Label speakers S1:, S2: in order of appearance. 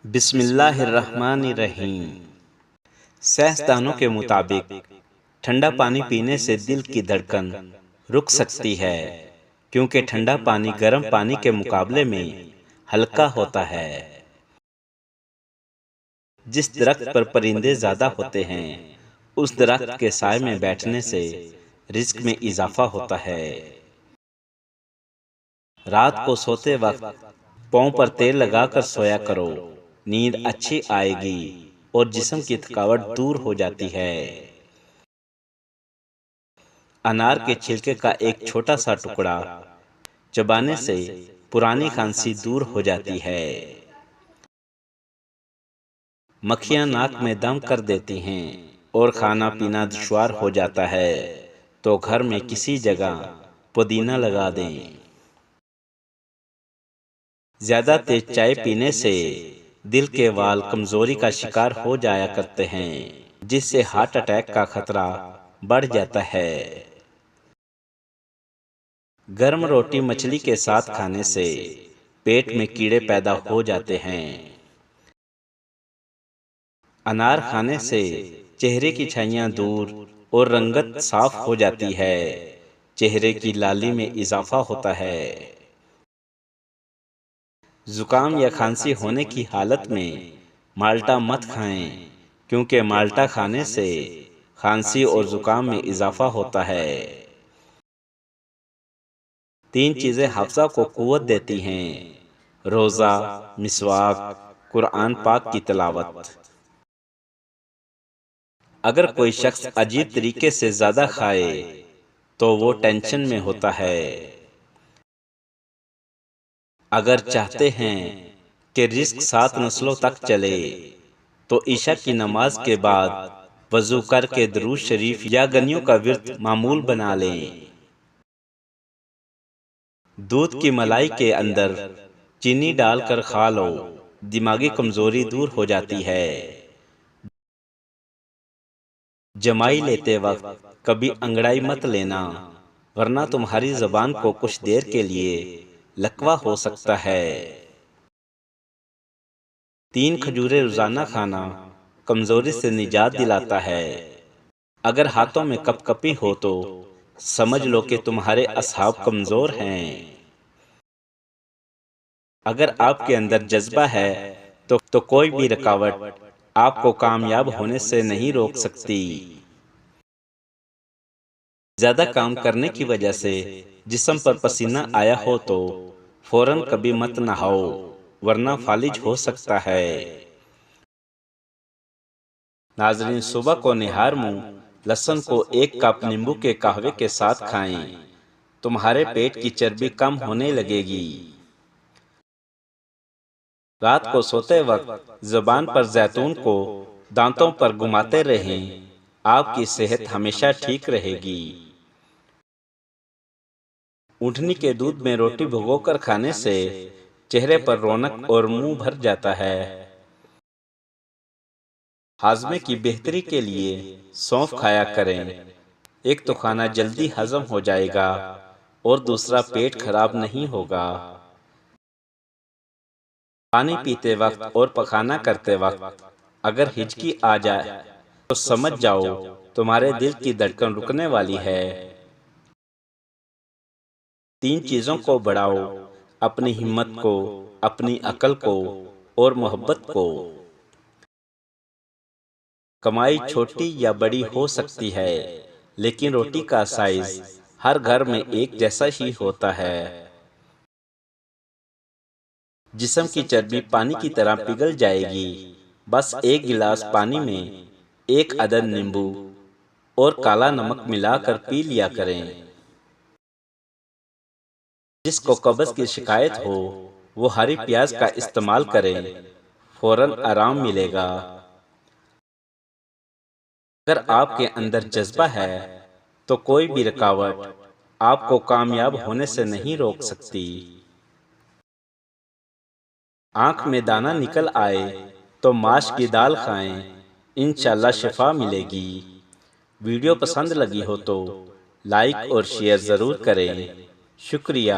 S1: बिस्मिल्लाहिर्रहमानिर्रहीम। साइंसदानों के मुताबिक ठंडा पानी पीने से दिल की धड़कन रुक सकती है, क्योंकि ठंडा पानी गर्म पानी के मुकाबले में हल्का होता है। जिस दरख्त पर परिंदे ज़्यादा होते हैं, उस दरख्त के साए में बैठने से रिज्क में इजाफा होता है। रात को सोते वक्त पाँव पर तेल लगाकर सोया करो, नींद अच्छी आएगी और जिस्म की थकावट दूर हो जाती है। अनार के छिलके का एक छोटा सा टुकड़ा चबाने से पुरानी खांसी दूर हो जाती है। मक्खियां नाक में दम कर देती हैं और खाना पीना दुश्वार हो जाता है, तो घर में किसी जगह पुदीना लगा दें। ज्यादा तेज चाय पीने से दिल के वाल कमजोरी का शिकार हो जाया करते हैं, जिससे हार्ट अटैक का खतरा बढ़ जाता है। गर्म रोटी मछली के साथ खाने से पेट में कीड़े पैदा हो जाते हैं। अनार खाने से चेहरे की छाइयाँ दूर और रंगत साफ हो जाती है। चेहरे की लाली में इजाफा होता है। जुकाम या खांसी होने की हालत में माल्टा मत खाएं, क्योंकि माल्टा खाने से खांसी और जुकाम में इजाफा होता है। 3 चीजें हाफजा को कुव्वत देती हैं: रोज़ा, मिसवाक, कुरान पाक की तिलावत। अगर कोई शख्स अजीब तरीके से ज्यादा खाए तो वो टेंशन में होता है। अगर चाहते हैं कि रिज़्क 7 नस्लों तक चले, तो ईशा की नमाज के बाद वजू करके दुरूद शरीफ या गनियों का विर्द मामूल बना लें। दूध की मलाई के अंदर चीनी डालकर खा लो, दिमागी कमजोरी दूर हो जाती है। जमाई लेते वक्त कभी अंगड़ाई मत लेना, वरना तुम्हारी ज़बान को कुछ देर के लिए लकवा हो सकता है। 3 खजूरें रोजाना खाना कमजोरी से निजात दिलाता है। अगर हाथों में कपकपी हो तो समझ लो कि तुम्हारे असहाब कमजोर हैं। अगर आपके अंदर जज्बा है तो कोई भी रुकावट आपको कामयाब होने से नहीं रोक सकती। ज्यादा काम करने की वजह से जिस्म पर पसीना आया हो तो फौरन कभी मत नहाओ, वरना फालिज हो सकता है। नाज़रीन, सुबह को निहार मुंह लहसुन को 1 कप नींबू के कहवे के साथ खाएं। तुम्हारे पेट की चर्बी कम होने लगेगी। रात को सोते वक्त ज़ुबान पर जैतून को दांतों पर घुमाते रहें, आपकी सेहत हमेशा ठीक रहेगी। ऊँटनी के दूध में रोटी भिगोकर खाने से चेहरे पर रौनक और मुंह भर जाता है। हाजमे की बेहतरी के लिए सौंफ खाया करें। एक तो खाना जल्दी हजम हो जाएगा और दूसरा पेट खराब नहीं होगा। पानी पीते वक्त और पखाना करते वक्त अगर हिचकी आ जाए तो समझ जाओ तुम्हारे दिल की धड़कन रुकने वाली है। 3 चीजों को बढ़ाओ: अपनी हिम्मत को, अपनी अकल को और मोहब्बत को। कमाई छोटी या बड़ी हो सकती है, लेकिन रोटी का साइज हर घर में एक जैसा ही होता है। जिस्म की चर्बी पानी की तरह पिघल जाएगी। बस 1 गिलास पानी में 1 अदद नींबू और काला नमक मिलाकर पी लिया करें। जिसको कब्ज की शिकायत हो वो हरी प्याज का इस्तेमाल करें, फौरन आराम मिलेगा। अगर आपके अंदर जज्बा है तो कोई भी रुकावट आपको कामयाब होने से नहीं रोक सकती। आंख में दाना निकल आए तो माश की दाल खाएं, इंशाल्लाह शिफा मिलेगी। वीडियो पसंद लगी हो तो लाइक और शेयर ज़रूर करें। शुक्रिया।